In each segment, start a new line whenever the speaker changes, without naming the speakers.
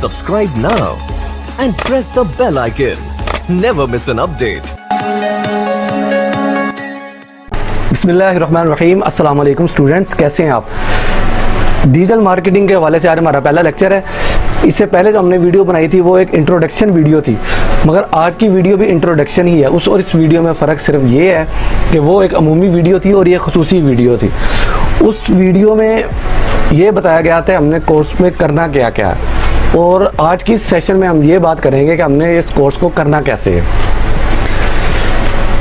Subscribe now and press the bell icon. Never miss an update.
बिस्मिल्लाहिर्रहमानिर्रहीम। अस्सलाम वालेकुम students, कैसे हैं आप। डिजिटल मार्केटिंग के हवाले से आज हमारा पहला लेक्चर है। इससे पहले जो हमने वीडियो बनाई थी वो एक इंट्रोडक्शन वीडियो थी, मगर आज की वीडियो भी इंट्रोडक्शन ही है। उस और इस वीडियो में फ़र्क सिर्फ ये है कि वो एक अमूमी वीडियो थी और ये खुसूसी वीडियो थी। उस वीडियो में ये बताया गया था हमने कोर्स में करना क्या क्या है, और आज की सेशन में हम ये बात करेंगे कि हमने इस कोर्स को करना कैसे है,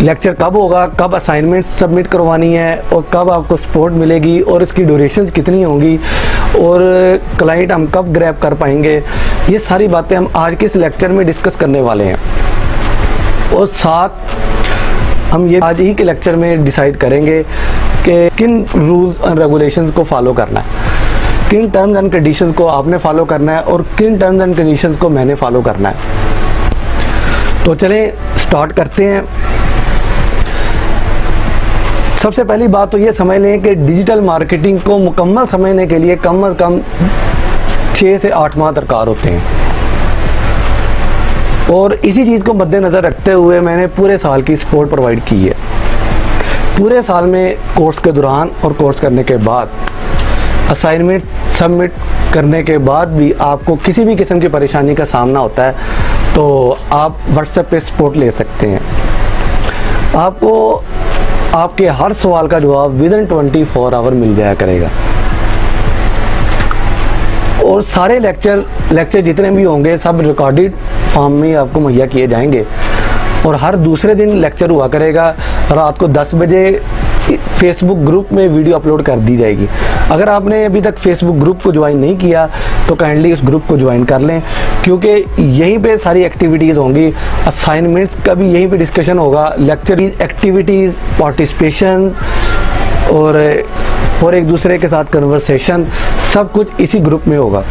लेक्चर कब होगा, कब असाइनमेंट सबमिट करवानी है और कब आपको सपोर्ट मिलेगी और इसकी ड्यूरेशंस कितनी होंगी और क्लाइंट हम कब ग्रैब कर पाएंगे। ये सारी बातें हम आज के इस लेक्चर में डिस्कस करने वाले हैं। और साथ हम ये आज ही के लेक्चर में डिसाइड करेंगे कि किन रूल्स एंड रेगुलेशंस को फॉलो करना है, किन टर्म्स एंड कंडीशंस को आपने फॉलो करना है और किन टर्म्स एंड कंडीशंस को मैंने फॉलो करना है। तो चलें स्टार्ट करते हैं। सबसे पहली बात तो ये समझ लें कि डिजिटल मार्केटिंग को मुकम्मल समझने के लिए कम अज़ कम 6 से 8 माह दरकार होते हैं, और इसी चीज़ को मद्देनज़र रखते हुए मैंने पूरे साल की सपोर्ट प्रोवाइड की है। पूरे साल में कोर्स के दौरान और कोर्स करने के बाद असाइनमेंट सबमिट करने के बाद भी आपको किसी भी किस्म की परेशानी का सामना होता है तो आप व्हाट्सएप पे सपोर्ट ले सकते हैं। आपको आपके हर सवाल का जवाब विदिन 24 आवर मिल जाया करेगा, और सारे लेक्चर जितने भी होंगे सब रिकॉर्डेड फॉर्म में आपको मुहैया किए जाएंगे, और हर दूसरे दिन लेक्चर हुआ करेगा। रात को 10 बजे फेसबुक ग्रुप में वीडियो अपलोड कर दी जाएगी। अगर आपने अभी तक फेसबुक ग्रुप को ज्वाइन नहीं किया तो काइंडली उस ग्रुप को ज्वाइन कर लें, क्योंकि यहीं पे सारी एक्टिविटीज़ होंगी। असाइनमेंट्स का भी यहीं पे डिस्कशन होगा, लेक्चर एक्टिविटीज़, पार्टिसिपेशन और एक दूसरे के साथ कन्वर्सेशन, सब कुछ इसी ग्रुप में होगा।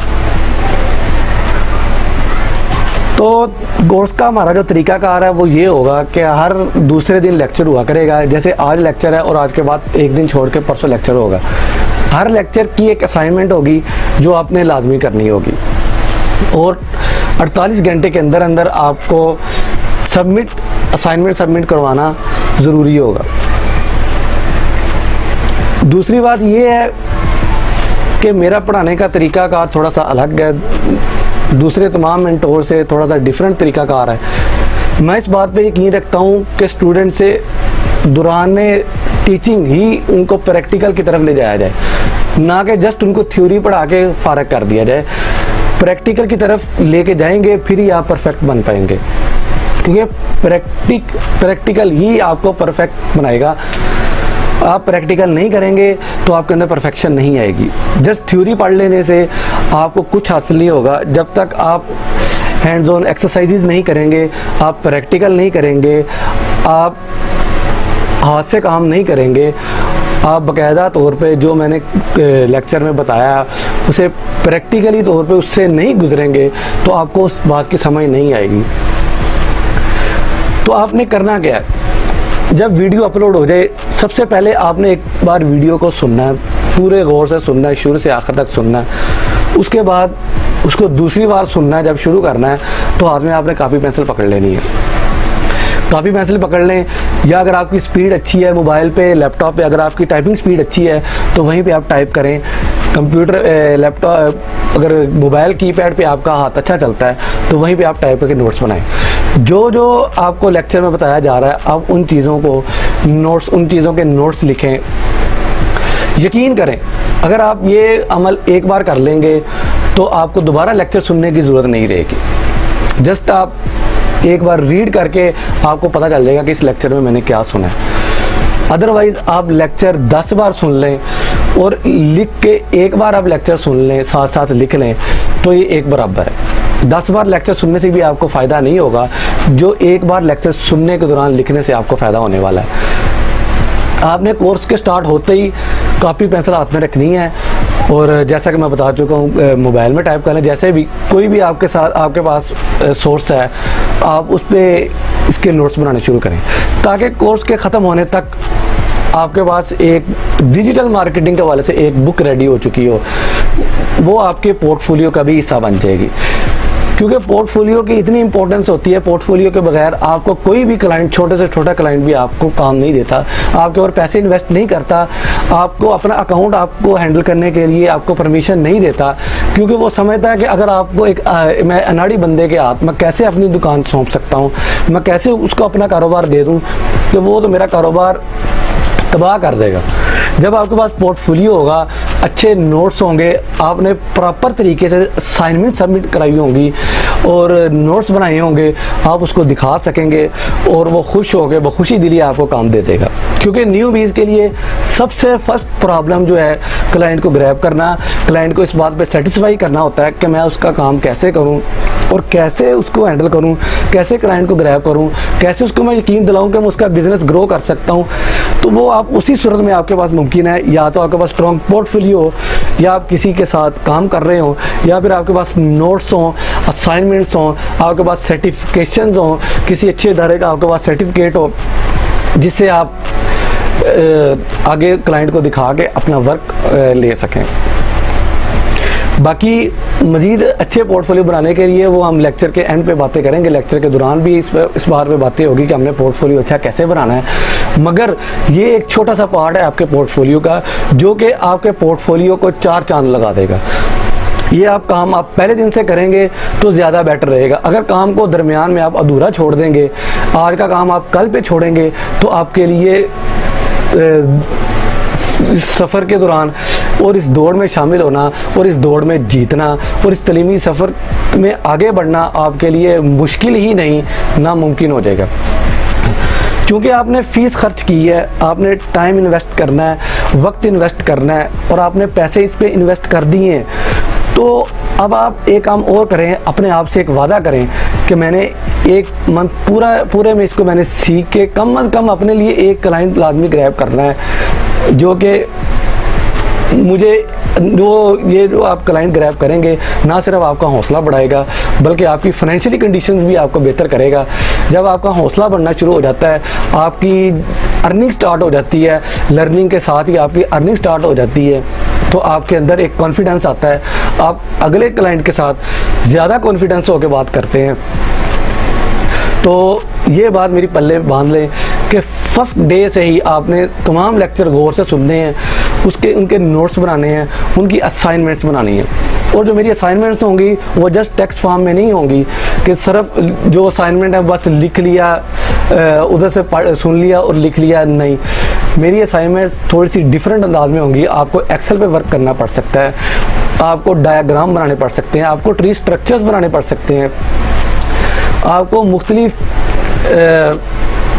तो कोर्स का हमारा जो तरीकाकार है वो ये होगा कि हर दूसरे दिन लेक्चर हुआ करेगा। जैसे आज लेक्चर है और आज के बाद एक दिन छोड़ के परसों लेक्चर होगा। हर लेक्चर की एक असाइनमेंट होगी जो आपने लाजमी करनी होगी, और 48 घंटे के अंदर अंदर आपको असाइनमेंट सबमिट करवाना ज़रूरी होगा। दूसरी बात ये है कि मेरा पढ़ाने का तरीकाकार थोड़ा सा अलग है, दूसरे तमाम मेंटोर से थोड़ा सा डिफरेंट तरीकाकार है। मैं इस बात पे यकीन रखता हूँ कि स्टूडेंट से दौरान टीचिंग ही उनको प्रैक्टिकल की तरफ ले जाया जाए, ना कि जस्ट उनको थ्योरी पढ़ा के फारग कर दिया जाए। प्रैक्टिकल की तरफ लेके जाएंगे फिर ही आप परफेक्ट बन पाएंगे, क्योंकि प्रैक्टिकल ही आपको परफेक्ट बनाएगा। आप प्रैक्टिकल नहीं करेंगे तो आपके अंदर परफेक्शन नहीं आएगी। जस्ट थ्योरी पढ़ लेने से आपको कुछ हासिल नहीं होगा। जब तक आप हैंड्स ऑन एक्सरसाइजेज नहीं करेंगे, आप प्रैक्टिकल नहीं करेंगे, आप हाथ से काम नहीं करेंगे, आप बाकायदा तौर पे जो मैंने लेक्चर में बताया उसे प्रैक्टिकली तौर पे उससे नहीं गुजरेंगे तो आपको उस बात की समझ नहीं आएगी। तो आपने करना क्या है, जब वीडियो अपलोड हो जाए सबसे पहले आपने एक बार वीडियो को सुनना है, पूरे गौर से सुनना है, शुरू से आखिर तक सुनना है। उसके बाद उसको दूसरी बार सुनना है। जब शुरू करना है तो हाथ में आपने कापी पेंसिल पकड़ लेनी है। कापी पेंसिल पकड़ लें, या अगर आपकी स्पीड अच्छी है मोबाइल पे, लैपटॉप पे अगर आपकी टाइपिंग स्पीड अच्छी है तो वहीं पे आप टाइप करें। कंप्यूटर लैपटॉप अगर मोबाइल कीपैड पे आपका हाथ अच्छा चलता है तो वहीं पे आप टाइप करके नोट्स बनाएं। जो आपको लेक्चर में बताया जा रहा है आप उन चीज़ों के नोट्स लिखें। यकीन करें अगर आप ये अमल एक बार कर लेंगे तो आपको दोबारा लेक्चर सुनने की ज़रूरत नहीं रहेगी। जस्ट आप एक बार रीड करके आपको पता चल जाएगा कि इस लेक्चर में मैंने क्या सुना है। अदरवाइज़ आप लेक्चर 10 बार सुन लें और लिख के एक बार आप लेक्चर सुन लें, साथ साथ लिख लें, तो ये एक बराबर है। 10 बार लेक्चर सुनने से भी आपको फ़ायदा नहीं होगा जो एक बार लेक्चर सुनने के दौरान लिखने से आपको फ़ायदा होने वाला है। आपने कोर्स के स्टार्ट होते ही कॉपी पेंसिल हाथ में रखनी है, और जैसा कि मैं बता चुका हूँ मोबाइल में टाइप कर लें। जैसे भी कोई भी आपके पास सोर्स है आप उस पर इसके नोट्स बनाने शुरू करें, ताकि कोर्स के ख़त्म होने तक आपके पास एक डिजिटल मार्केटिंग के हवाले से एक बुक रेडी हो चुकी हो, वो आपके पोर्टफोलियो का भी हिस्सा बन जाएगी। क्योंकि पोर्टफोलियो की इतनी इंपॉर्टेंस होती है, पोर्टफोलियो के बगैर आपको कोई भी क्लाइंट, छोटे से छोटा क्लाइंट भी आपको काम नहीं देता, आपके ऊपर पैसे इन्वेस्ट नहीं करता, आपको अपना अकाउंट आपको हैंडल करने के लिए आपको परमिशन नहीं देता, क्योंकि वो समझता है कि अगर आपको एक मैं अनाड़ी बंदे के हाथ मैं कैसे अपनी दुकान सौंप सकता हूँ, मैं कैसे उसको अपना कारोबार दे दूँ, तो वो तो मेरा कारोबार तबाह कर देगा। जब आपके पास पोर्टफोलियो होगा, अच्छे नोट्स होंगे, आपने प्रॉपर तरीके से असाइनमेंट सबमिट कराई होंगी और नोट्स बनाए होंगे, आप उसको दिखा सकेंगे और वो खुश होकर बखुशी दिली आपको काम दे देगा। क्योंकि न्यू बीज के लिए सबसे फर्स्ट प्रॉब्लम जो है क्लाइंट को ग्रैब करना, क्लाइंट को इस बात पे सेटिस्फाई करना होता है कि मैं उसका काम कैसे करूं और कैसे उसको हैंडल करूं, कैसे क्लाइंट को ग्रैब करूं, कैसे उसको मैं यकीन दिलाऊं कि मैं उसका बिजनेस ग्रो कर सकता हूं। तो वो आप उसी सूरत में आपके पास मुमकिन है, या तो आपके पास स्ट्रॉन्ग पोर्टफोलियो हो, या आप किसी के साथ काम कर रहे हो, या फिर आपके पास नोट्स हों, असाइनमेंट्स हों, आपके पास सर्टिफिकेशंस हों, किसी अच्छे इदारे का आपके पास सर्टिफिकेट हो जिससे आप आगे क्लाइंट को दिखा के अपना वर्क ले सकें। बाकी मज़ीद अच्छे पोर्टफोलियो बनाने के लिए वो हम लेक्चर के एंड पे बातें करेंगे, लेक्चर के दौरान भी इस बार पे बातें होगी कि हमने पोर्टफोलियो अच्छा कैसे बनाना है। मगर ये एक छोटा सा पार्ट है आपके पोर्टफोलियो का, जो कि आपके पोर्टफोलियो को 4 चांद लगा देगा। ये आप काम आप पहले दिन से करेंगे तो ज़्यादा बेटर रहेगा। अगर काम को दरमियान में आप अधूरा छोड़ देंगे, आज का काम आप कल पे छोड़ेंगे, तो आपके लिए सफ़र के दौरान और इस दौड़ में शामिल होना और इस दौड़ में जीतना और इस तलीमी सफ़र में आगे बढ़ना आपके लिए मुश्किल ही नहीं, नामुमकिन हो जाएगा। क्योंकि आपने फ़ीस खर्च की है, आपने टाइम इन्वेस्ट करना है, वक्त इन्वेस्ट करना है और आपने पैसे इस पर इन्वेस्ट कर दिए हैं। तो अब आप एक काम और करें, अपने आप से एक वादा करें कि मैंने एक मंथ पूरे में इसको मैंने सीख के कम से कम अपने लिए एक क्लाइंट लाजमी ग्रैब करना है, जो कि मुझे जो आप क्लाइंट ग्रैब करेंगे, ना सिर्फ आपका हौसला बढ़ाएगा बल्कि आपकी फाइनेंशियली कंडीशंस भी आपको बेहतर करेगा। जब आपका हौसला बढ़ना शुरू हो जाता है, आपकी अर्निंग स्टार्ट हो जाती है, लर्निंग के साथ ही आपकी अर्निंग स्टार्ट हो जाती है, तो आपके अंदर एक कॉन्फिडेंस आता है, आप अगले क्लाइंट के साथ ज़्यादा कॉन्फिडेंस होकर बात करते हैं। तो ये बात मेरी पल्ले बांध लें कि फर्स्ट डे से ही आपने तमाम लेक्चर गौर से सुनने हैं, उनके नोट्स बनाने हैं, उनकी असाइनमेंट्स बनानी है। और जो मेरी असाइनमेंट्स होंगी वो जस्ट टेक्स्ट फॉर्म में नहीं होंगी कि सिर्फ जो असाइनमेंट है बस लिख लिया, उधर से सुन लिया और लिख लिया, नहीं। मेरी असाइनमेंट्स थोड़ी सी डिफरेंट अंदाज में होंगी। आपको एक्सेल पे वर्क करना पड़ सकता है, आपको डायग्राम बनाने पड़ सकते हैं, आपको ट्री स्ट्रक्चर्स बनाने पड़ सकते हैं, आपको मुख्तलिफ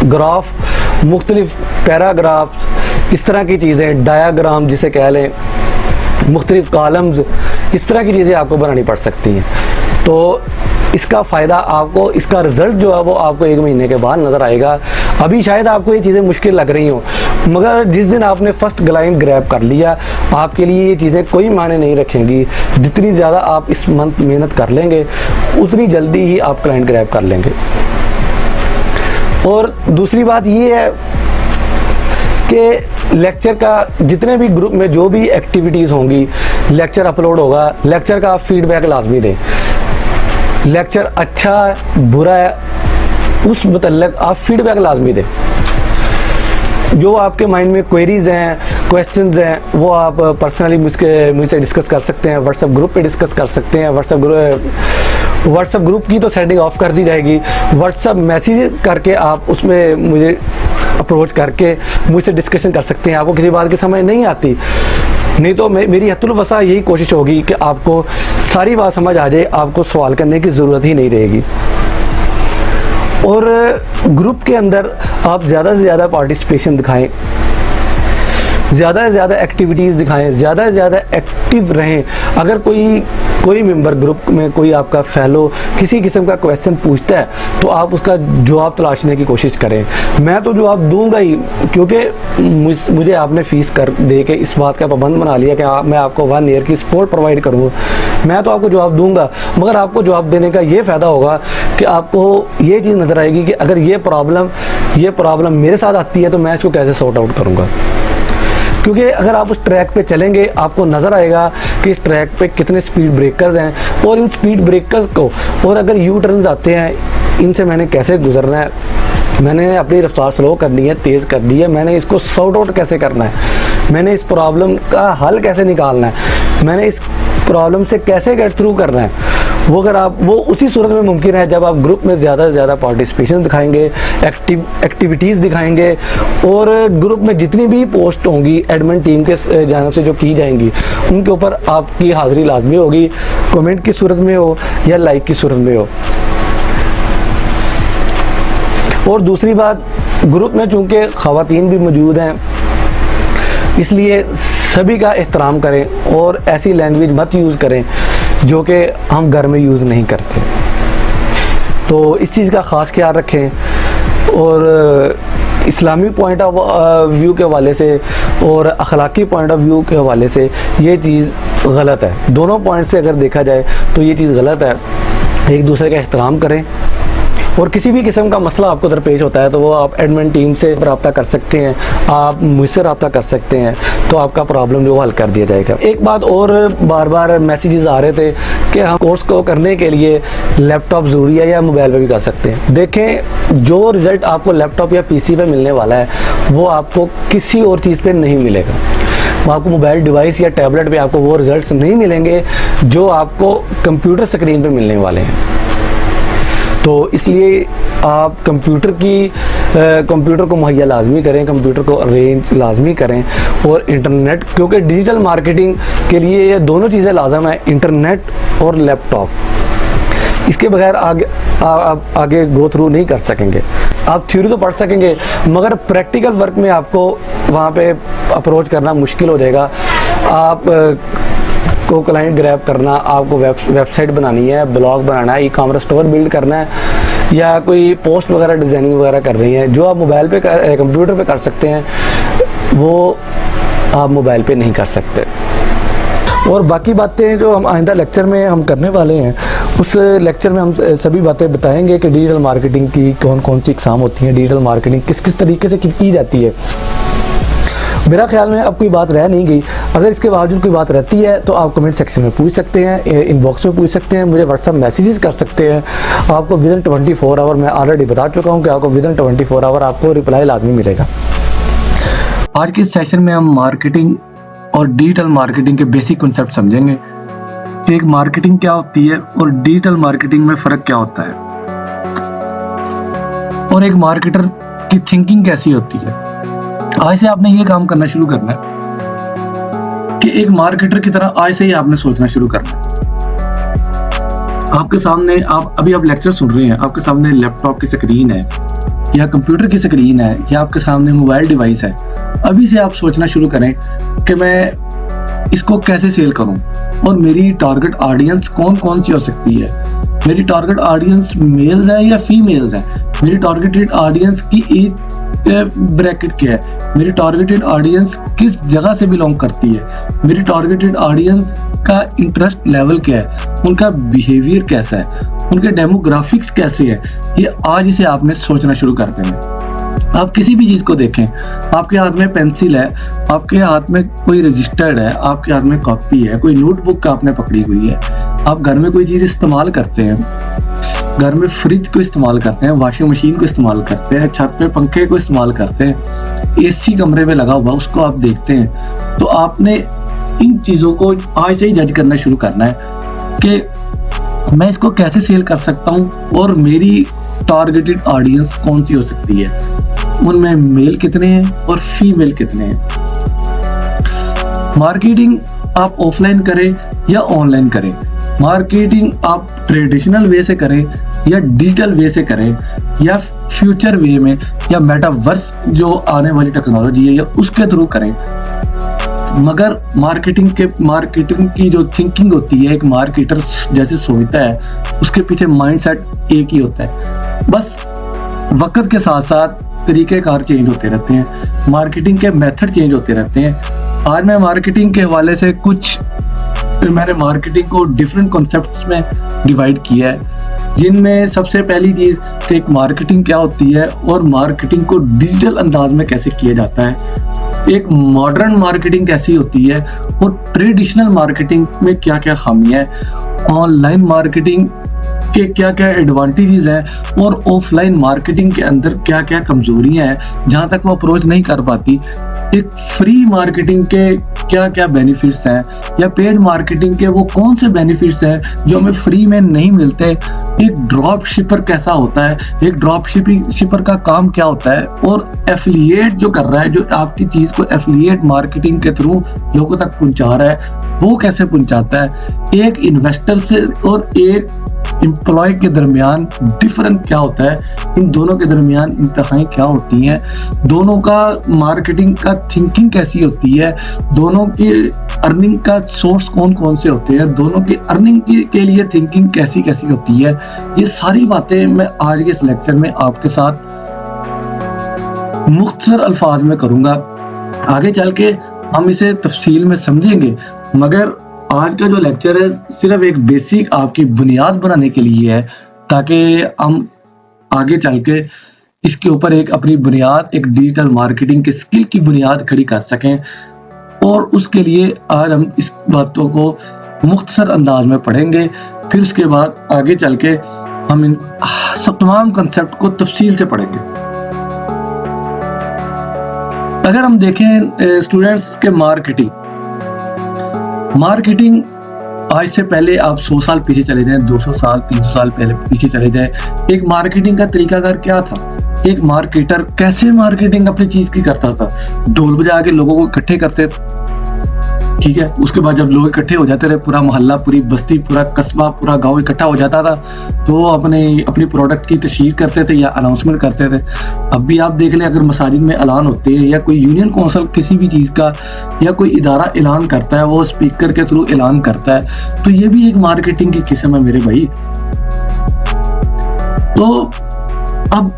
ग्राफ, मुख्तलिफ पैराग्राफ्स, इस तरह की चीज़ें, डायाग्राम जिसे कह लें, मुख्तलिफ कॉलम्स, इस तरह की चीज़ें आपको बनानी पड़ सकती हैं। तो इसका फ़ायदा आपको, इसका रिज़ल्ट जो है वो आपको 1 महीने के बाद नज़र आएगा। अभी शायद आपको ये चीज़ें मुश्किल लग रही हों, मगर जिस दिन आपने फ़र्स्ट क्लाइंट ग्रैब कर लिया, आपके लिए ये चीज़ें कोई मायने नहीं रखेंगी। जितनी ज़्यादा आप इस मंथ मेहनत कर लेंगे, उतनी जल्दी ही आप क्लाइंट ग्रैब कर लेंगे। और दूसरी बात ये है कि लेक्चर का जितने भी ग्रुप में जो भी एक्टिविटीज़ होंगी, लेक्चर अपलोड होगा, लेक्चर का आप फीडबैक लाजमी दें। लेक्चर अच्छा है, बुरा है, उस मुतल्लिक़ आप फीडबैक लाजमी दें। जो आपके माइंड में क्वेरीज़ हैं, क्वेश्चंस हैं, वो आप पर्सनली मुझसे डिस्कस कर सकते हैं, व्हाट्सएप ग्रुप पे डिस्कस कर सकते हैं। व्हाट्सएप ग्रुप की तो सेटिंग ऑफ कर दी जाएगी, व्हाट्सएप मैसेज करके आप उसमें मुझे अप्रोच करके मुझसे डिस्कशन कर सकते हैं। आपको किसी बात की समझ नहीं आती, नहीं तो मेरी हत्तुल वसा यही कोशिश होगी कि आपको सारी बात समझ आ जाए, आपको सवाल करने की ज़रूरत ही नहीं रहेगी। और ग्रुप के अंदर आप ज़्यादा से ज़्यादा पार्टिसिपेशन दिखाएं, ज़्यादा से ज़्यादा एक्टिविटीज़ दिखाएं, ज़्यादा से ज़्यादा एक्टिव रहें। अगर कोई मेंबर ग्रुप में, कोई आपका फेलो किसी किस्म का क्वेश्चन पूछता है तो आप उसका जवाब तलाशने की कोशिश करें। मैं तो जवाब दूंगा ही, क्योंकि मुझे आपने फ़ीस कर दे के इस बात का पाबंद बना लिया कि मैं आपको 1 ईयर की सपोर्ट प्रोवाइड करूँगा। मैं तो आपको जवाब दूंगा, मगर आपको जवाब देने का ये फ़ायदा होगा कि आपको ये चीज़ नज़र आएगी कि अगर ये प्रॉब्लम मेरे साथ आती है तो मैं इसको कैसे सॉर्ट आउट करूँगा। क्योंकि अगर आप उस ट्रैक पे चलेंगे आपको नज़र आएगा कि इस ट्रैक पे कितने स्पीड ब्रेकर्स हैं और इन स्पीड ब्रेकर्स को, और अगर यू टर्न्स आते हैं, इनसे मैंने कैसे गुजरना है, मैंने अपनी रफ्तार स्लो करनी है, तेज़ करनी है, मैंने इसको सॉर्ट आउट कैसे करना है, मैंने इस प्रॉब्लम का हल कैसे निकालना है, मैंने इस प्रॉब्लम से कैसे गेट थ्रू करना है, वो उसी सूरत में मुमकिन है जब आप ग्रुप में ज़्यादा से ज़्यादा पार्टिसिपेशन दिखाएंगे, एक्टिविटीज़ दिखाएंगे, और ग्रुप में जितनी भी पोस्ट होंगी एडमिन टीम के जानब से जो की जाएंगी उनके ऊपर आपकी हाज़िरी लाजमी होगी, कमेंट की सूरत में हो या लाइक की सूरत में हो। और दूसरी बात, ग्रुप में चूँकि ख़वातीन भी मौजूद हैं, इसलिए सभी का एहतराम करें और ऐसी लैंग्वेज मत यूज़ करें जो कि हम घर में यूज़ नहीं करते। तो इस चीज़ का ख़ास ख्याल रखें। और इस्लामी पॉइंट ऑफ व्यू के हवाले से और अखलाकी पॉइंट ऑफ व्यू के हवाले से ये चीज़ गलत है। दोनों पॉइंट से अगर देखा जाए तो ये चीज़ गलत है। एक दूसरे का एहतराम करें, और किसी भी किस्म का मसला आपको दरपेश होता है तो वो आप एडमिन टीम से रब्ता कर सकते हैं, आप मुझसे रब्ता कर सकते हैं, तो आपका प्रॉब्लम जो हल कर दिया जाएगा। एक बात और, बार बार मैसेजेस आ रहे थे कि हम कोर्स को करने के लिए लैपटॉप ज़रूरी है या मोबाइल पर भी कर सकते हैं। देखें, जो रिज़ल्ट आपको लैपटॉप या पीसी पे मिलने वाला है वो आपको किसी और चीज़ पे नहीं मिलेगा। आपको मोबाइल डिवाइस या टैबलेट पे आपको वो रिज़ल्ट्स नहीं मिलेंगे जो आपको कंप्यूटर स्क्रीन पे मिलने वाले हैं। तो इसलिए आप कंप्यूटर को मुहैया लाजमी करें, कंप्यूटर को अरेंज लाजमी करें, और इंटरनेट, क्योंकि डिजिटल मार्केटिंग के लिए ये दोनों चीज़ें लाजम है, इंटरनेट और लैपटॉप। इसके बगैर आप आगे गो थ्रू नहीं कर सकेंगे। आप थ्योरी तो पढ़ सकेंगे मगर प्रैक्टिकल वर्क में आपको वहाँ पे अप्रोच करना मुश्किल हो जाएगा। आप को क्लाइंट ग्रैब करना, आपको वेबसाइट बनानी है, ब्लॉग बनाना है, ई-कॉमर्स स्टोर बिल्ड करना है, या कोई पोस्ट वगैरह डिज़ाइनिंग वगैरह कर रही है, जो आप मोबाइल पे कंप्यूटर पे कर सकते हैं वो आप मोबाइल पे नहीं कर सकते। और बाकी बातें जो हम आइंदा लेक्चर में हम करने वाले हैं, उस लेक्चर में हम सभी बातें बताएंगे कि डिजिटल मार्केटिंग की कौन कौन सी इकसाम होती हैं, डिजिटल मार्केटिंग किस किस तरीके से की जाती है। मेरा ख्याल में अब कोई बात रह नहीं गई। अगर इसके बावजूद कोई बात रहती है तो आप कमेंट सेक्शन में पूछ सकते हैं, इनबॉक्स में पूछ सकते हैं, मुझे व्हाट्सअप मैसेजेस कर सकते हैं। आपको विदिन 24 आवर, मैं ऑलरेडी बता चुका हूं कि आपको विदिन 24 आवर आपको रिप्लाई लाजमी मिलेगा। आज के सेशन में हम मार्केटिंग और डिजिटल मार्केटिंग के बेसिक कॉन्सेप्ट समझेंगे कि एक मार्केटिंग क्या होती है और डिजिटल मार्केटिंग में फ़र्क क्या होता है, और एक मार्केटर की थिंकिंग कैसी होती है। आज से आपने ये काम करना शुरू करना है कि एक मार्केटर की तरह आज से ही आपने सोचना शुरू करना है। आपके सामने आप लेक्चर सुन रहे हैं, आपके सामने लैपटॉप की स्क्रीन है या कंप्यूटर की स्क्रीन है या आपके सामने मोबाइल डिवाइस है। अभी से आप सोचना शुरू करें कि मैं इसको कैसे सेल करूं और मेरी टारगेट ऑडियंस कौन कौन सी हो सकती है। मेरी टारगेट ऑडियंस मेल्स है या फीमेल्स है, मेरी टारगेटेड ऑडियंस की एज ब्रैकेट क्या है, मेरी टारगेटेड ऑडियंस किस जगह से बिलोंग करती है, मेरी टारगेटेड ऑडियंस का इंटरेस्ट लेवल क्या है, उनका बिहेवियर कैसा है, उनके डेमोग्राफिक्स कैसे है। ये आज से आपने सोचना शुरू कर देना। आप किसी भी चीज़ को देखें, आपके हाथ में पेंसिल है, आपके हाथ में कोई रजिस्टर्ड है, आपके हाथ में कॉपी है, कोई नोटबुक आपने पकड़ी हुई है, आप घर में कोई चीज़ इस्तेमाल करते हैं, घर में फ्रिज को इस्तेमाल करते हैं, वॉशिंग मशीन को इस्तेमाल करते हैं, छत पे पंखे को इस्तेमाल करते हैं, एसी कमरे में लगा हुआ उसको आप देखते हैं। तो आपने इन चीज़ों को आज से ही जज करना शुरू करना है कि मैं इसको कैसे सेल कर सकता हूँ और मेरी टारगेटेड ऑडियंस कौन सी हो सकती है, उनमें मेल कितने हैं और फीमेल कितने हैं। मार्केटिंग आप ऑफलाइन करें या ऑनलाइन करें, मार्केटिंग आप ट्रेडिशनल वे से करें या डिजिटल वे से करें या फ्यूचर वे में या मेटावर्स जो आने वाली टेक्नोलॉजी है या उसके थ्रू करें, मगर मार्केटिंग की जो थिंकिंग होती है, एक मार्केटर जैसे सोचता है उसके पीछे माइंडसेट एक ही होता है। बस वक्त के साथ साथ तरीक़ेकार चेंज होते रहते हैं, मार्केटिंग के मेथड चेंज होते रहते हैं। आज मैं मार्केटिंग के हवाले से मैंने मार्केटिंग को डिफरेंट कॉन्सेप्ट्स में डिवाइड किया है, जिनमें सबसे पहली चीज़ कि एक मार्केटिंग क्या होती है और मार्केटिंग को डिजिटल अंदाज में कैसे किया जाता है।
एक मॉडर्न मार्केटिंग कैसी होती है और ट्रेडिशनल मार्केटिंग में क्या क्या खामियां है, ऑनलाइन मार्केटिंग के क्या क्या एडवांटेजेस हैं और ऑफलाइन मार्केटिंग के अंदर क्या क्या कमजोरियां हैं जहां तक वो अप्रोच नहीं कर पाती, एक फ्री मार्केटिंग के क्या क्या बेनिफिट्स हैं या पेड मार्केटिंग के वो कौन से बेनिफिट्स हैं जो हमें फ्री में नहीं मिलते, एक ड्रॉप शिपर कैसा होता है, एक ड्रॉप शिपर का काम क्या होता है, और एफिलिएट जो कर रहा है, जो आपकी चीज को एफिलिएट मार्केटिंग के थ्रू लोगों तक पहुंचा रहा है वो कैसे पहुंचाता है, एक इन्वेस्टर से और एक एम्प्लॉय के दरमियान डिफरेंस क्या होता है, इन दोनों के दरमियान इंतहाई क्या होती हैं, दोनों का मार्केटिंग का थिंकिंग कैसी होती है, दोनों के अर्निंग का सोर्स कौन कौन से होते हैं, दोनों की अर्निंग के लिए थिंकिंग कैसी कैसी होती है, ये सारी बातें मैं आज के इस लेक्चर में आपके साथ मुख्तसर अल्फाज में करूंगा। आगे चल के हम इसे तफसील में समझेंगे, मगर आज का जो लेक्चर है सिर्फ एक बेसिक आपकी बुनियाद बनाने के लिए है ताकि हम आगे चल के इसके ऊपर एक अपनी बुनियाद, एक डिजिटल मार्केटिंग के स्किल की बुनियाद खड़ी कर सकें। और उसके लिए आज हम इस बातों को मुख्तसर अंदाज में पढ़ेंगे, फिर उसके बाद आगे चल के हम इन सब तमाम कंसेप्ट को तफसील से पढ़ेंगे। अगर हम देखें स्टूडेंट्स के मार्केटिंग आज से पहले आप 100 साल पीछे चले जाएं, 200 साल 300 साल पहले पीछे चले जाएं, एक मार्केटिंग का तरीकाकार क्या था, एक मार्केटर कैसे मार्केटिंग अपनी चीज की करता था, ढोल बजा के लोगों को इकट्ठे करते थे, ठीक है। उसके बाद जब लोग इकट्ठे हो जाते रहे, पूरा मोहल्ला, पूरी बस्ती, पूरा कस्बा, पूरा गांव इकट्ठा हो जाता था, तो वो अपनी प्रोडक्ट की तशहीर करते थे या अनाउंसमेंट करते थे। अब भी आप देख लें, अगर मसाजिद में ऐलान होते हैं या कोई यूनियन काउंसिल किसी भी चीज़ का या कोई इदारा ऐलान करता है, वो स्पीकर के थ्रू ऐलान करता है, तो ये भी एक मार्केटिंग की किस्म है मेरे भाई। तो अब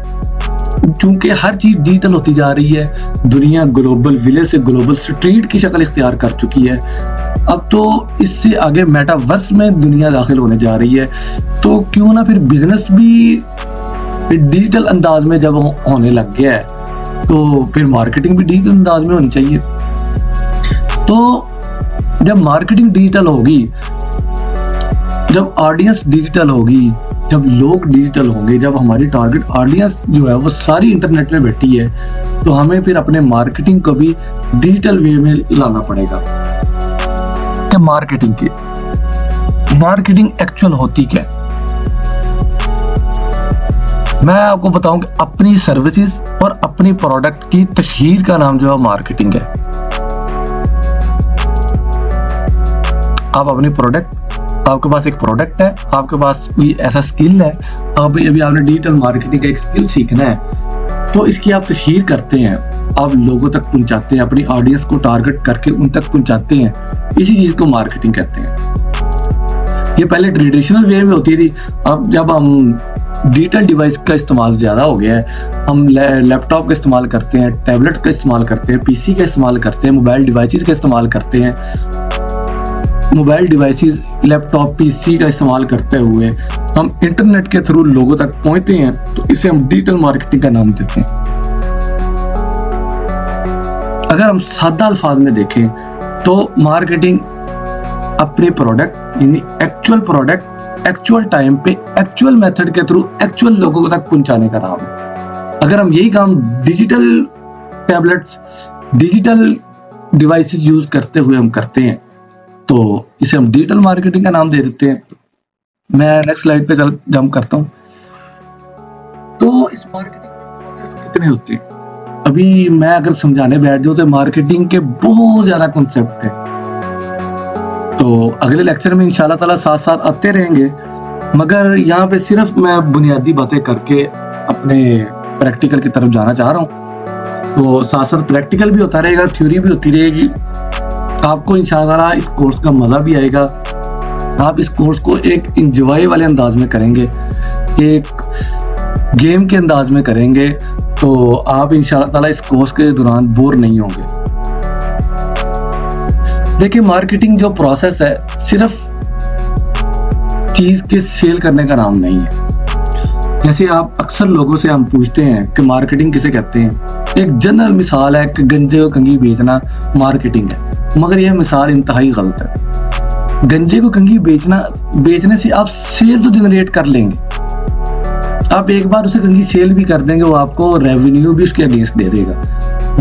चूंकि हर चीज डिजिटल होती जा रही है, दुनिया ग्लोबल विलेज से ग्लोबल स्ट्रीट की शक्ल इख्तियार कर चुकी है, अब तो इससे आगे मेटावर्स में दुनिया दाखिल होने जा रही है, तो क्यों ना फिर बिजनेस भी डिजिटल अंदाज में जब होने लग गया है, तो फिर मार्केटिंग भी डिजिटल अंदाज में होनी चाहिए। तो जब मार्केटिंग डिजिटल होगी, जब ऑडियंस डिजिटल होगी, जब लोग डिजिटल होंगे, जब हमारी टारगेट ऑडियंस जो है वो सारी इंटरनेट में बैठी है, तो हमें फिर अपने मार्केटिंग को भी डिजिटल वे में लाना पड़ेगा। कि मार्केटिंग एक्चुअल होती क्या है, मैं आपको बताऊं कि अपनी सर्विसेज और अपनी प्रोडक्ट की तशहीर का नाम जो है मार्केटिंग है। आप अपनी प्रोडक्ट, आपके पास एक प्रोडक्ट है, आपके पास कोई ऐसा स्किल है, अभी आपने डिजिटल मार्केटिंग का एक स्किल सीखना है, तो इसकी आप तशहीर करते हैं, आप लोगों तक पहुंचाते हैं, अपनी ऑडियंस को टारगेट करके उन तक पहुंचाते हैं, इसी चीज को मार्केटिंग कहते हैं। ये पहले ट्रेडिशनल वे में होती थी, अब जब हम डिजिटल डिवाइस का इस्तेमाल ज़्यादा हो गया है, हम लैपटॉप का इस्तेमाल करते हैं, टैबलेट का इस्तेमाल करते हैं, पीसी का इस्तेमाल करते हैं, मोबाइल डिवाइसेस का इस्तेमाल करते हैं, मोबाइल डिवाइसेस, लैपटॉप, पीसी का इस्तेमाल करते हुए हम इंटरनेट के थ्रू लोगों तक पहुंचते हैं, तो इसे हम डिजिटल मार्केटिंग का नाम देते हैं। अगर हम सादा अल्फाज में देखें तो मार्केटिंग अपने प्रोडक्ट यानी एक्चुअल प्रोडक्ट एक्चुअल टाइम पे एक्चुअल मेथड के थ्रू एक्चुअल लोगों तक पहुंचाने का नाम है। अगर हम यही काम digital tablets, digital devices use करते हुए हम करते हैं, तो इसे हम डिजिटल मार्केटिंग का नाम दे देते हैं। मैं नेक्स्ट स्लाइड पे जंप करता हूं। तो इस मार्केटिंग प्रोसेस कितने होते हैं, अभी मैं अगर समझाने बैठ जाऊं तो मार्केटिंग के बहुत ज्यादा कॉन्सेप्ट है, तो अगले लेक्चर में इंशाल्लाह ताला साथ साथ आते रहेंगे, मगर यहाँ पे सिर्फ मैं बुनियादी बातें करके अपने प्रैक्टिकल की तरफ जाना चाह रहा हूँ। तो साथ साथ प्रैक्टिकल भी होता रहेगा, थ्योरी भी होती रहेगी, आपको इंशाल्लाह इस कोर्स का मजा भी आएगा। आप इस कोर्स को एक इंजॉय वाले अंदाज में करेंगे, एक गेम के अंदाज में करेंगे, तो आप इंशाल्लाह ताला इस कोर्स के दौरान बोर नहीं होंगे। देखिए, मार्केटिंग जो प्रोसेस है सिर्फ चीज के सेल करने का नाम नहीं है। जैसे आप अक्सर लोगों से हम पूछते हैं कि मार्केटिंग किसे कहते हैं, एक जनरल मिसाल है कि गंजे को कंघी बेचना मार्केटिंग है, मगर यह मिसाल इंतहाई गलत है। गंजे को कंघी बेचने से आप सेल तो जनरेट कर लेंगे, आप एक बार उसे कंघी सेल भी कर देंगे, वो आपको रेवेन्यू भी उसके अगेंस्ट दे देगा,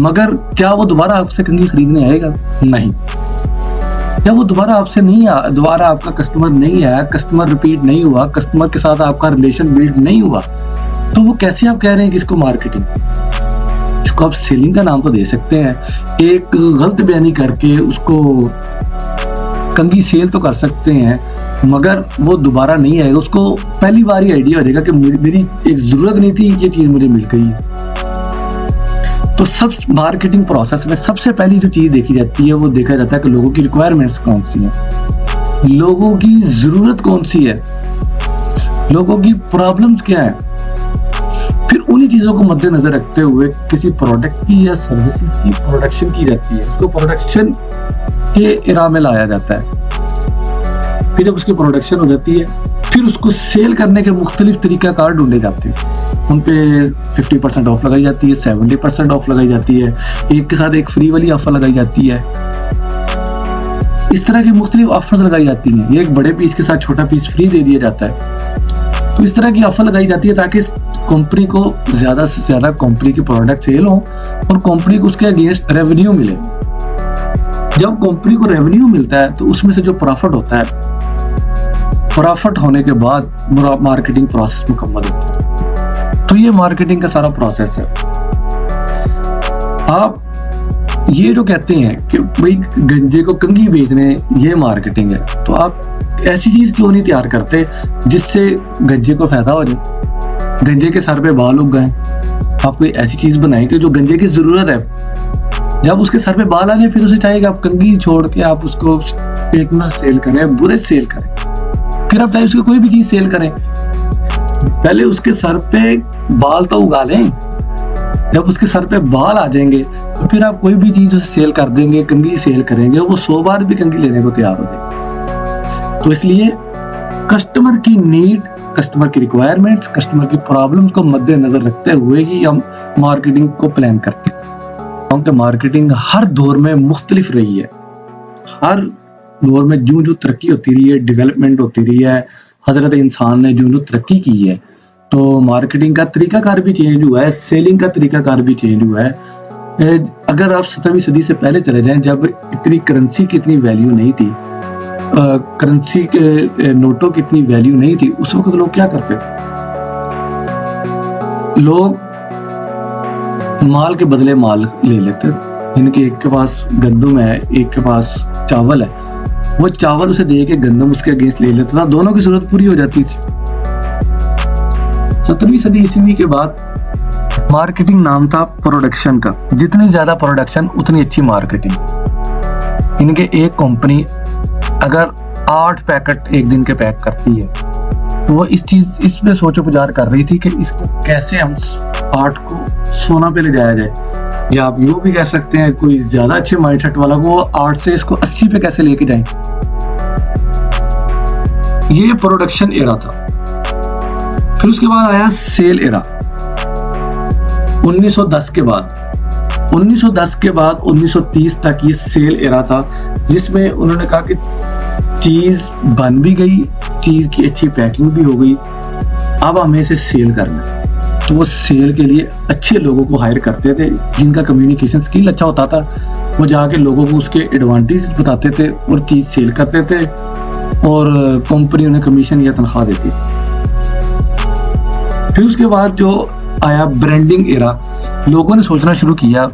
मगर क्या वो दोबारा आपसे कंघी खरीदने आएगा? नहीं। क्या वो दोबारा आपसे नहीं दोबारा आपका कस्टमर नहीं आया, कस्टमर रिपीट नहीं हुआ, कस्टमर के साथ आपका रिलेशन बिल्ड नहीं हुआ, तो वो कैसे आप कह रहे हैं कि इसको मार्केटिंग? इसको आप सेलिंग का नाम तो दे सकते हैं, एक गलत बयानी करके उसको कंघी सेल तो कर सकते हैं, मगर वो दोबारा नहीं आएगा। उसको पहली बार ही आइडिया हो जाएगा कि मेरी एक जरूरत नहीं थी, ये चीज मुझे मिल गई है। तो सब मार्केटिंग प्रोसेस में सबसे पहली जो चीज देखी जाती है वो देखा जाता है कि लोगों की रिक्वायरमेंट्स कौन सी हैं, लोगों की जरूरत कौन सी है, लोगों की प्रॉब्लम्स क्या है। फिर उन्हीं चीजों को मद्देनजर रखते हुए किसी प्रोडक्ट की या सर्विसेज की प्रोडक्शन की जाती है, उसको प्रोडक्शन के इरा में लाया जाता है। फिर जब उसकी प्रोडक्शन हो जाती है, फिर उसको सेल करने के मुख्तलिफ तरीकाकार ढूंढे जाते हैं। उन पे 50% ऑफ लगाई जाती है, 70% ऑफ लगाई जाती है, एक के साथ एक फ्री वाली ऑफर लगाई जाती है। इस तरह की मुख्तलिफ ऑफर्स लगाई जाती हैं। ये एक बड़े पीस के साथ छोटा पीस फ्री दे दिया जाता है। तो इस तरह की ऑफर लगाई जाती है ताकि कंपनी को ज्यादा से ज्यादा कंपनी के प्रोडक्ट सेल हो और कंपनी को उसके अगेंस्ट रेवेन्यू मिले। जब कंपनी को रेवेन्यू मिलता है तो उसमें से जो प्रॉफिट होता है, प्रॉफिट होने के बाद मार्केटिंग प्रोसेस मुकम्मल होता है। तो ये मार्केटिंग का सारा प्रोसेस है। आप ये जो कहते हैं कि भाई गंजे को कंघी बेचने ये मार्केटिंग है, तो आप ऐसी चीज क्यों नहीं तैयार करते जिससे गंजे को फायदा हो जाए, गंजे के सर पे बाल उग गए। आप कोई ऐसी चीज बनाएं कि जो गंजे की जरूरत है, जब उसके सर पे बाल आ गए फिर उसे चाहिए कि आप कंघी छोड़ के आप उसको एक में सेल करें, बुरे सेल करें, फिर आप चाहे उसकी कोई भी चीज सेल करें, पहले उसके सर पे बाल तो उगा लें। जब उसके सर पे बाल आ जाएंगे तो फिर आप कोई भी चीज उसे सेल कर देंगे, कंघी सेल करेंगे, वो 100 बार भी कंघी लेने को तैयार हो जाएंगे। तो इसलिए कस्टमर की नीड, कस्टमर की रिक्वायरमेंट्स, कस्टमर की प्रॉब्लम को मद्देनजर रखते हुए ही हम मार्केटिंग को प्लान करते हैं। क्योंकि मार्केटिंग हर दौर में मुख्तलिफ रही है, हर दौर में जो जो तरक्की होती रही है, डेवलपमेंट होती रही है, हजरत इंसान ने जो तरक्की की है, तो मार्केटिंग का तरीकाकार भी चेंज हुआ है, सेलिंग का तरीकाकार भी चेंज हुआ है। अगर आप 17वीं सदी से पहले चले जाएं, जब इतनी करेंसी की इतनी वैल्यू नहीं थी, करेंसी के नोटों की इतनी वैल्यू नहीं थी, उस वक्त लोग क्या करते थे? लोग माल के बदले माल ले लेते थे। इनके एक के पास गंदम है, एक के पास चावल है, वो चावल उसे दे के गंदम उसके अगेंस्ट ले लेता था, दोनों की जरूरत पूरी हो जाती थी। 17वीं सदी ईस्वी के बाद मार्केटिंग नाम था प्रोडक्शन का। जितनी ज्यादा प्रोडक्शन उतनी अच्छी मार्केटिंग। इनके एक कंपनी अगर 8 पैकेट एक दिन के पैक करती है, तो वो इसमें सोचो गुजार कर रही थी कि इसको कैसे हम 8 को सोना पे ले जाया जाए, या आप यूं भी कह सकते हैं कोई ज्यादा अच्छे माइंडसेट वाला को 8 से इसको 80 पे कैसे लेके जाएं। ये प्रोडक्शन एरा था। फिर उसके बाद आया सेल एरा 1910 के बाद। 1910 के बाद 1930 तक ये सेल एरा था, जिसमें उन्होंने कहा कि चीज बन भी गई, चीज की अच्छी पैकिंग भी हो गई, अब हमें इसे सेल करना है। तो वो सेल के लिए अच्छे लोगों को हायर करते थे, जिनका कम्युनिकेशन स्किल अच्छा होता था। वो जाके लोगों को उसके एडवांटेज बताते थे और चीज सेल करते थे, और कंपनी उन्हें कमीशन या तनख्वाह देती थी। फिर उसके बाद जो आया ब्रांडिंग एरा, लोगों ने सोचना शुरू किया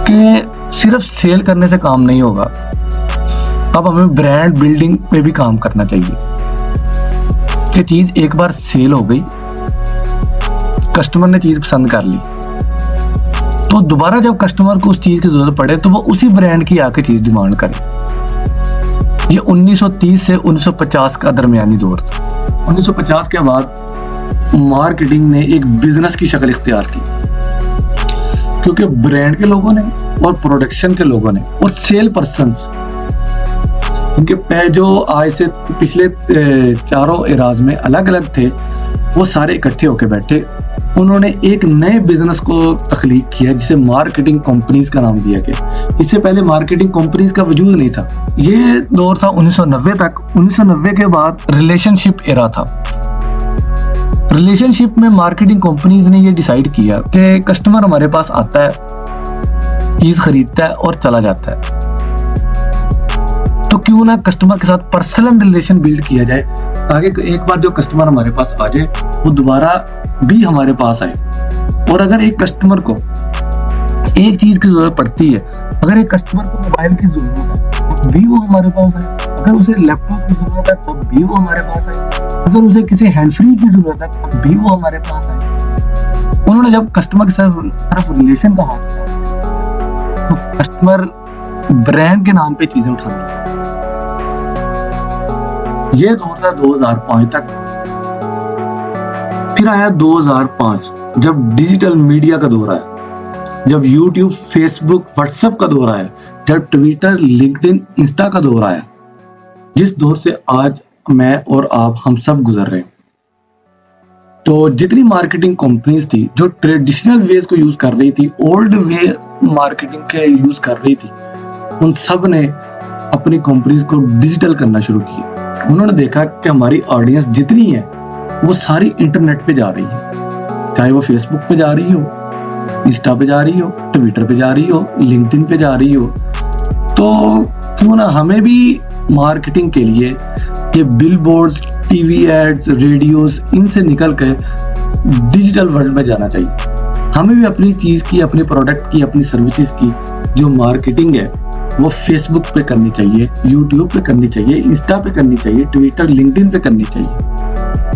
कि सिर्फ सेल करने से काम नहीं होगा, अब हमें ब्रांड बिल्डिंग पे भी काम करना चाहिए। कि चीज एक बार सेल हो गई, कस्टमर ने चीज पसंद कर ली, तो दोबारा जब कस्टमर को उस चीज की जरूरत पड़े तो वो उसी ब्रांड की आके चीज डिमांड करे। ये 1930 से 1950 का दरमियानी दौर था। 1950 के बाद मार्केटिंग ने एक बिजनेस की शक्ल इख्तियार की, क्योंकि ब्रांड के लोगों ने और प्रोडक्शन के लोगों ने और सेल पर्सन्स, इनके जो आज से पिछले चारों एराज में अलग अलग थे, वो सारे इकट्ठे होके बैठे उन्होंने एक नए बिजनेस को तख्लीक किया जिसे मार्केटिंग कंपनीज का नाम दिया गया। इससे पहले मार्केटिंग कंपनीज का वजूद नहीं था। ये दौर था 1990 तक। 1990 के बाद रिलेशनशिप एरा था। रिलेशनशिप में मार्केटिंग कंपनीज ने ये डिसाइड किया कि कस्टमर हमारे पास आता है, चीज खरीदता है और चला जाता है, तो क्यों ना कस्टमर के साथ पर्सनल रिलेशन बिल्ड किया जाए, ताकि एक बार जो कस्टमर हमारे पास आ जाए वो दोबारा भी हमारे पास आए। और अगर एक कस्टमर को एक चीज की जरूरत पड़ती है, अगर एक कस्टमर को मोबाइल की जरूरत है तब भी वो हमारे पास आए, अगर उसे लैपटॉप की जरूरत है तब भी वो हमारे पास आए, अगर उसे किसी हैंड फ्री की जरूरत है तब भी वो हमारे पास आए। उन्होंने जब कस्टमर के तरफ रिलेशन कहा तो कस्टमर ब्रांड के नाम पे चीजें उठाने लगे। ये दौर था 2005 तक। फिर आया 2005, जब डिजिटल मीडिया का दौर आया, जब यूट्यूब, फेसबुक, व्हाट्सएप का दौर आया, जब ट्विटर, लिंक्डइन, इंस्टा का दौर आया, जिस दौर से आज मैं और आप हम सब गुजर रहे हैं। तो जितनी मार्केटिंग कंपनीज थी जो ट्रेडिशनल वेज को यूज कर रही थी, ओल्ड वे मार्केटिंग के यूज कर रही थी, उन सब ने अपनी कंपनीज को डिजिटल करना शुरू किया। उन्होंने देखा कि हमारी ऑडियंस जितनी है वो सारी इंटरनेट पे जा रही है, चाहे वो फेसबुक पे जा रही हो, इंस्टा पे जा रही हो, ट्विटर पे जा रही हो, लिंक्डइन पे जा रही हो। तो क्यों ना हमें भी मार्केटिंग के लिए ये बिलबोर्ड्स, टीवी एड्स, रेडियोस, इनसे निकल कर डिजिटल वर्ल्ड में जाना चाहिए। हमें भी अपनी चीज की, अपने प्रोडक्ट की, अपनी सर्विसेज की जो मार्केटिंग है वो फेसबुक पे करनी चाहिए, यूट्यूब पे करनी चाहिए, इंस्टा पे करनी चाहिए, ट्विटर, लिंक्डइन पे करनी चाहिए।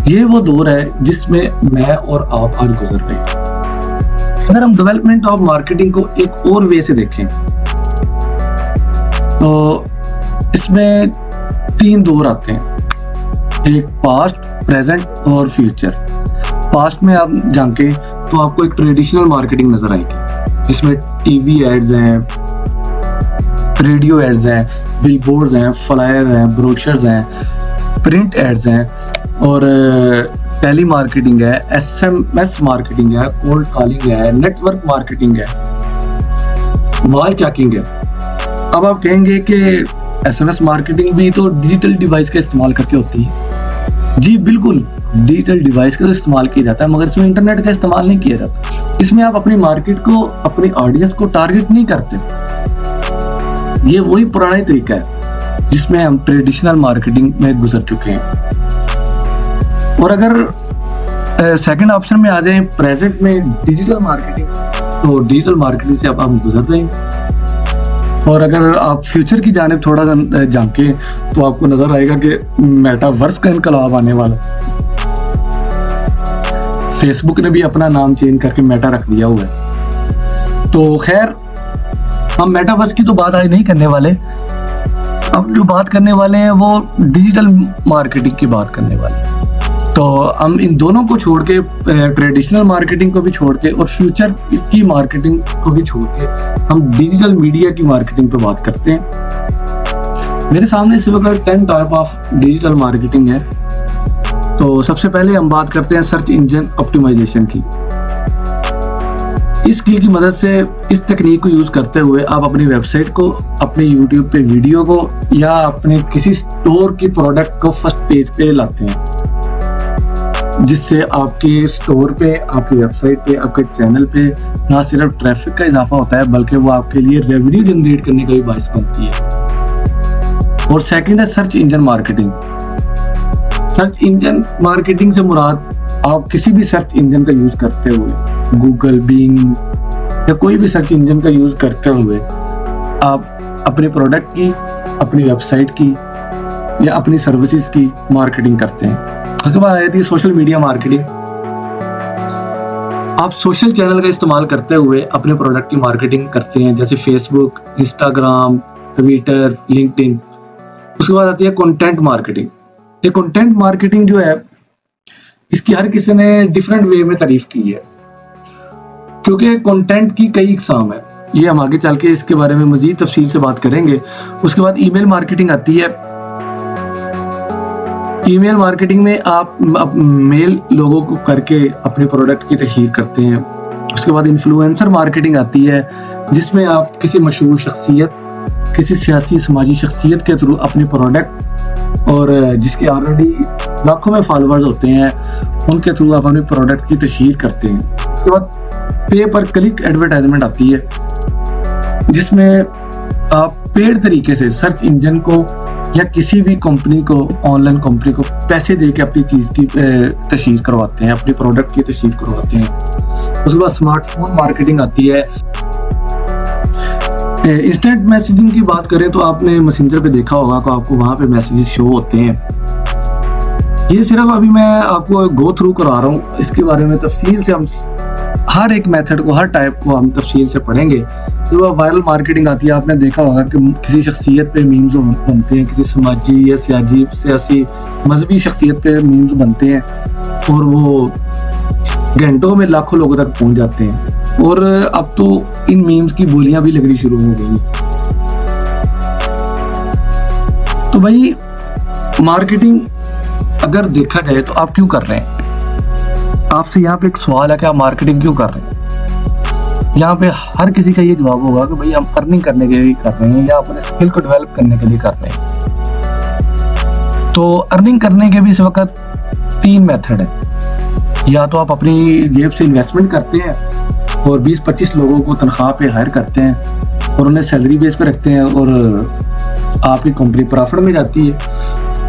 ये वो दौर है जिसमें मैं और आप आज गुजर रहे हैं। अगर हम डेवलपमेंट ऑफ मार्केटिंग को एक और वे से देखें तो इसमें 3 दौर आते हैं, एक पास्ट, प्रेजेंट और फ्यूचर। पास्ट में आप झांके तो आपको एक ट्रेडिशनल मार्केटिंग नजर आएगी, जिसमें टीवी एड्स हैं, रेडियो एड्स हैं, बिलबोर्ड्स हैं, फ्लायर हैं, ब्रोशर्स हैं, प्रिंट एड्स हैं और टेली मार्केटिंग है, एसएमएस मार्केटिंग है, कोल्ड कॉलिंग है, नेटवर्क मार्केटिंग है, वॉल चैकिंग है। अब आप कहेंगे कि एसएमएस मार्केटिंग भी तो डिजिटल डिवाइस का इस्तेमाल करके होती है। जी बिल्कुल, डिजिटल डिवाइस का तो इस्तेमाल किया जाता है, मगर इसमें इंटरनेट का इस्तेमाल नहीं किया जाता। इसमें आप अपनी मार्केट को, अपनी ऑडियंस को टारगेट नहीं करते। ये वही पुराना ही तरीका है जिसमें हम ट्रेडिशनल मार्केटिंग में गुजर चुके हैं। और अगर सेकंड ऑप्शन में आ जाए, प्रेजेंट में डिजिटल मार्केटिंग, तो डिजिटल मार्केटिंग से अब हम गुजर रहे हैं। और अगर आप फ्यूचर की जानिब थोड़ा सा झांके तो आपको नजर आएगा कि मेटावर्स का इनकलाब आने वाला। फेसबुक ने भी अपना नाम चेंज करके मेटा रख दिया हुआ है। तो खैर, हम मेटावर्स की तो बात आज नहीं करने वाले। अब जो बात करने वाले हैं वो डिजिटल मार्केटिंग की बात करने वाले हैं। तो हम इन दोनों को छोड़ के, ट्रेडिशनल मार्केटिंग को भी छोड़ के और फ्यूचर की मार्केटिंग को भी छोड़ के, हम डिजिटल मीडिया की मार्केटिंग पे बात करते हैं। मेरे सामने इस वक्त 10 टाइप ऑफ डिजिटल मार्केटिंग है। तो सबसे पहले हम बात करते हैं सर्च इंजन ऑप्टिमाइजेशन की। इस स्किल की मदद से, इस तकनीक को यूज करते हुए आप अपनी वेबसाइट को, अपने यूट्यूब पे वीडियो को या अपने किसी स्टोर की प्रोडक्ट को फर्स्ट पेज पे लाते हैं, जिससे आपके स्टोर पे, आपकी वेबसाइट पे, आपके चैनल पे ना सिर्फ ट्रैफिक का इजाफा होता है बल्कि वो आपके लिए रेवेन्यू जनरेट करने का भी बाइस बनती है। और सेकंड है search engine marketing. Search engine marketing से मुराद, आप किसी भी सर्च इंजन का यूज करते हुए, गूगल, बिंग या कोई भी सर्च इंजन का यूज करते हुए आप अपने प्रोडक्ट की, अपनी वेबसाइट की या अपनी सर्विसेज की मार्केटिंग करते हैं। उसके बाद आती है सोशल मीडिया मार्केटिंग। आप सोशल चैनल का इस्तेमाल करते हुए अपने प्रोडक्ट की मार्केटिंग करते हैं, जैसे फेसबुक, इंस्टाग्राम, ट्विटर, लिंक्डइन। उसके बाद आती है कंटेंट मार्केटिंग। ये कंटेंट मार्केटिंग जो है, इसकी हर किसी ने डिफरेंट वे में तारीफ की है, क्योंकि कंटेंट की कई इकसाम है। ये हम आगे चल के इसके बारे में मजीद तफसील से बात करेंगे। उसके बाद ईमेल मार्केटिंग आती है। ईमेल मार्केटिंग में आप मेल लोगों को करके अपने प्रोडक्ट की तशहीर करते हैं। उसके बाद इन्फ्लुएंसर मार्केटिंग आती है, जिसमें आप किसी मशहूर शख्सियत, किसी सियासी समाजी शख्सियत के थ्रू अपने प्रोडक्ट और जिसके ऑलरेडी लाखों में फॉलोअर्स होते हैं उनके थ्रू आप अपने प्रोडक्ट की तशहीर करते हैं। उसके बाद पे पर क्लिक एडवर्टाइजमेंट आती है, जिसमें आप पेड तरीके से सर्च इंजन को या किसी भी कंपनी को, ऑनलाइन कंपनी को पैसे दे के अपनी चीज़ की तशहीर करवाते हैं, अपने प्रोडक्ट की तशहीर करवाते हैं। उसके बाद स्मार्टफोन मार्केटिंग आती है। इंस्टेंट मैसेजिंग की बात करें तो आपने मैसेंजर पे देखा होगा कि आपको वहाँ पे मैसेजेस शो होते हैं। ये सिर्फ अभी मैं आपको गो थ्रू करवा रहा हूँ, इसके बारे में तफसील से हम हर एक मेथड को, हर टाइप को हम तफसील से पढ़ेंगे। जो वायरल मार्केटिंग आती है, आपने देखा होगा कि किसी शख्सियत पे मीम्स बनते हैं, किसी समाजी या सियासी मजहबी शख्सियत पे मीम्स बनते हैं और वो घंटों में लाखों लोगों तक पहुंच जाते हैं। और अब तो इन मीम्स की बोलियां भी लगनी शुरू हो गई। तो भाई मार्केटिंग अगर देखा जाए तो आप क्यों कर रहे हैं? आपसे यहाँ पे एक सवाल है कि आप मार्केटिंग क्यों कर रहे हैं? यहाँ पे हर किसी का ये जवाब होगा कि भाई हम अर्निंग करने के लिए कर रहे हैं या अपने स्किल को डेवलप करने के लिए कर रहे हैं। तो अर्निंग करने के भी इस वक्त 3 मेथड है। या तो आप अपनी जेब से इन्वेस्टमेंट करते हैं और 20-25 लोगों को तनख्वाह पे हायर करते हैं और उन्हें सैलरी बेस पे रखते हैं और आपकी कंपनी प्रॉफिट में जाती है।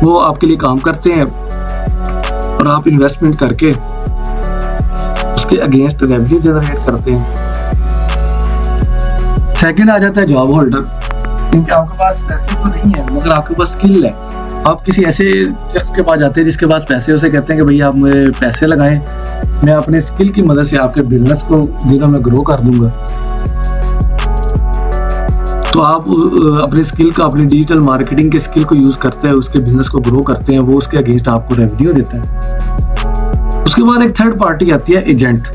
वो आपके लिए काम करते हैं और आप इन्वेस्टमेंट करके उसके अगेंस्ट रेवेन्यू जनरेट करते हैं। सेकंड आ जाता है जॉब होल्डर, क्योंकि आपके पास पैसे तो नहीं है मगर आपके पास स्किल है। आप किसी ऐसे शख्स के पास जाते हैं जिसके पास पैसे, उसे कहते हैं कि भैया आप मेरे पैसे लगाएं, मैं अपने स्किल की मदद से आपके बिजनेस को दिनों में ग्रो कर दूंगा। तो आप अपने स्किल का, अपनी डिजिटल मार्केटिंग के स्किल को यूज करते हैं, उसके बिजनेस को ग्रो करते हैं, वो उसके अगेंस्ट आपको रेवेन्यू देता है। उसके बाद एक थर्ड पार्टी आती है, एजेंट,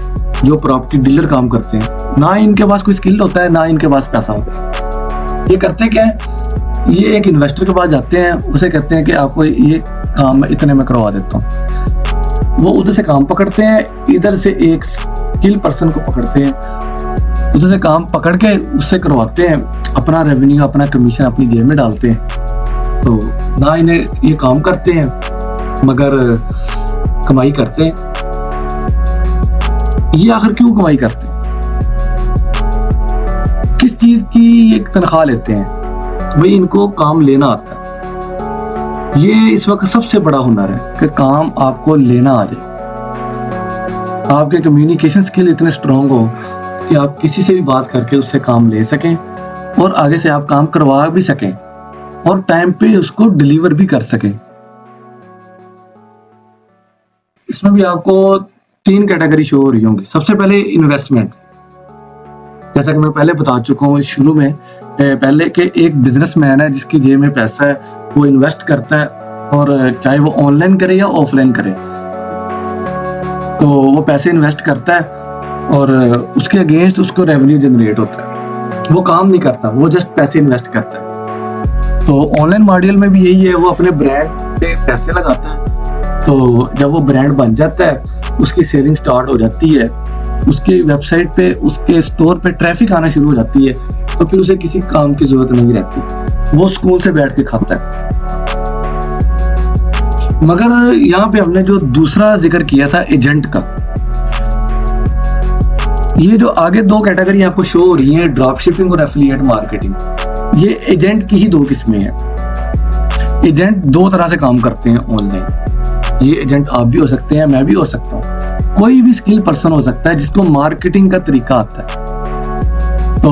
जो प्रॉपर्टी डीलर काम करते हैं। ना इनके पास कोई स्किल होता है, ना इनके पास पैसा होता है। ये करते क्या है, ये एक इन्वेस्टर के पास जाते हैं, उसे कहते हैं कि आपको ये काम इतने में करवा देता हूँ। वो उधर से काम पकड़ते हैं, इधर से एक स्किल पर्सन को पकड़ते हैं, उधर से काम पकड़ के उससे करवाते हैं, अपना रेवेन्यू, अपना कमीशन अपनी जेब में डालते हैं। तो ना इन्हें ये काम करते हैं मगर कमाई करते हैं। ये आखिर क्यों कमाई करते हैं? किस चीज की एक तनख्वाह लेते हैं? भाई इनको काम लेना आता है। ये इस वक्त सबसे बड़ा हुनर है कि काम आपको लेना आ जाए। आपके कम्युनिकेशन स्किल इतने स्ट्रांग हो कि आप किसी से भी बात करके उससे काम ले सकें और आगे से आप काम करवा भी सकें और टाइम पे उसको डिलीवर भी कर सकें। इसमें भी आपको 3 कैटेगरी शो हो रही होंगी। सबसे पहले इन्वेस्टमेंट, जैसा कि मैं पहले बता चुका हूँ शुरू में पहले कि एक बिजनेसमैन है जिसकी जेब में पैसा है, वो इन्वेस्ट करता है और चाहे वो ऑनलाइन करे या ऑफलाइन करे, तो वो पैसे इन्वेस्ट करता है और उसके अगेंस्ट उसको रेवेन्यू जनरेट होता है। वो काम नहीं करता, वो जस्ट पैसे इन्वेस्ट करता है। तो ऑनलाइन मॉडल में भी यही है, वो अपने ब्रांड पे पैसे लगाता है। तो जब वो ब्रांड बन जाता है, उसकी सेलिंग स्टार्ट हो जाती है, उसकी वेबसाइट पे, उसके स्टोर पे ट्रैफिक आना शुरू हो जाती है, तो फिर उसे किसी काम की जरूरत नहीं रहती, वो स्कूल से बैठ के खाता है। मगर यहाँ पे हमने जो दूसरा जिक्र किया था एजेंट का, ये जो आगे 2 कैटेगरी आपको शो हो रही है, ड्रॉप शिपिंग और एफिलिएट मार्केटिंग, ये एजेंट की ही 2 किस्में हैं। एजेंट 2 तरह से काम करते हैं ऑनलाइन। ये एजेंट आप भी हो सकते हैं, मैं भी हो सकता हूँ, कोई भी स्किल पर्सन हो सकता है जिसको मार्केटिंग का तरीका आता है। तो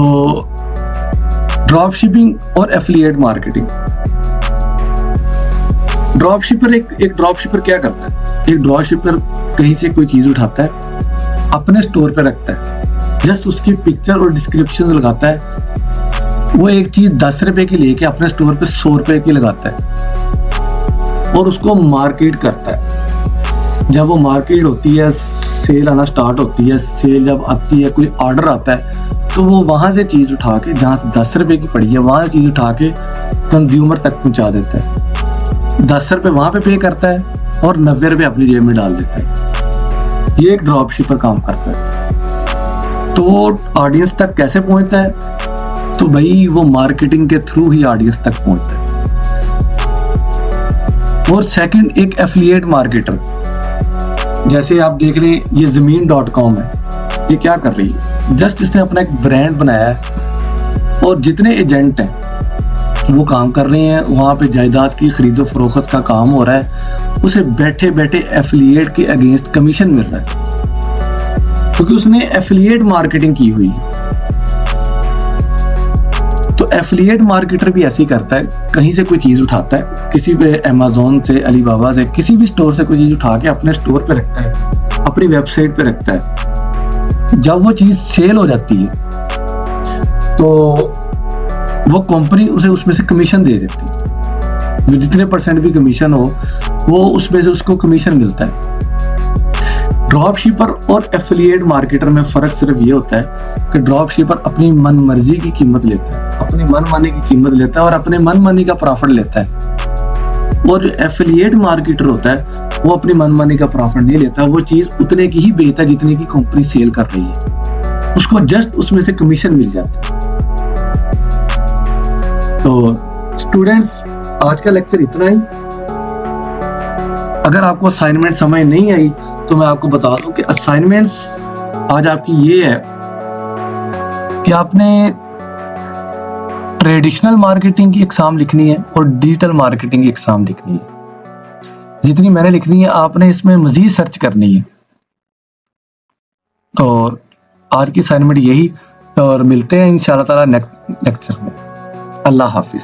ड्रॉप शिपिंग और एफिलिएट मार्केटिंग। ड्रॉप शिपर एक ड्रॉप शिपर क्या करता है? एक ड्रॉप शिपर कहीं से कोई चीज उठाता है, अपने स्टोर पे रखता है, जस्ट उसकी पिक्चर और डिस्क्रिप्शन लगाता है। वो एक चीज 10 रुपए की लेके अपने स्टोर पे 100 रुपए की लगाता है और उसको मार्केट करता है। जब वो मार्केट होती है, सेल आना स्टार्ट होती है, सेल जब आती है, कोई ऑर्डर आता है, तो वो वहां से चीज उठा के, जहां से 10 रुपए की पड़ी है, वहां से चीज उठा के कंज्यूमर तक पहुंचा देता है। 10 रुपए वहां पे पे करता है और 90 रुपए अपनी जेब में डाल देता है। ये एक ड्रॉप शिपर काम करता है। तो वो ऑडियंस तक कैसे पहुंचता है? तो भाई वो मार्केटिंग के थ्रू ही ऑडियंस तक पहुंचता है। और सेकंड, एक एफिलिएट मार्केटर, जैसे आप देख रहे हैं ये ज़मीन.com है, ये क्या कर रही है? जस्ट इसने अपना एक ब्रांड बनाया है और जितने एजेंट हैं वो काम कर रहे हैं, वहाँ पे जायदाद की खरीदो फरोख्त का काम हो रहा है, उसे बैठे बैठे एफिलिएट के अगेंस्ट कमीशन मिल रहा है क्योंकि उसने एफिलिएट मार्केटिंग की हुई है। तो एफिलिएट मार्केटर भी ऐसे ही करता है, कहीं से कोई चीज उठाता है, किसी पे अमेज़न से, अलीबाबा से, किसी भी स्टोर से कोई चीज उठा के अपने स्टोर पे रखता है, अपनी वेबसाइट पे रखता है। जब वो चीज सेल हो जाती है तो वो कंपनी उसे उसमें से कमीशन दे देती है। जो जितने परसेंट भी कमीशन हो वो उसमें से उसको कमीशन मिलता है। ड्रॉप शिपर और एफिलिएट मार्केटर में फर्क सिर्फ ये होता है कि ड्रॉप शिपर अपनी मन मर्जी की कीमत लेता है, अपनी मन मानी की कीमत लेता है और अपने मन मानी का प्रॉफिट लेता है। और जो एफिलिएट मार्केटर होता है वो अपनी मन मानी का प्रॉफिट नहीं लेता, वो चीज उतने की ही बेचता है जितने की कंपनी सेल कर रही है, उसको जस्ट उसमें से कमीशन मिल जाता है। तो स्टूडेंट्स, आज का लेक्चर इतना ही। अगर आपको असाइनमेंट समझ नहीं आई तो मैं आपको बता दूं कि असाइनमेंट्स आज आपकी ये है कि आपने ट्रेडिशनल मार्केटिंग की एग्जाम लिखनी है और डिजिटल मार्केटिंग की एग्जाम लिखनी है। जितनी मैंने लिखनी है आपने इसमें मजीद सर्च करनी है। और आज की असाइनमेंट यही, और मिलते हैं इंशाल्लाह ताला नेक्स्ट लेक्चर में। अल्लाह हाफिज।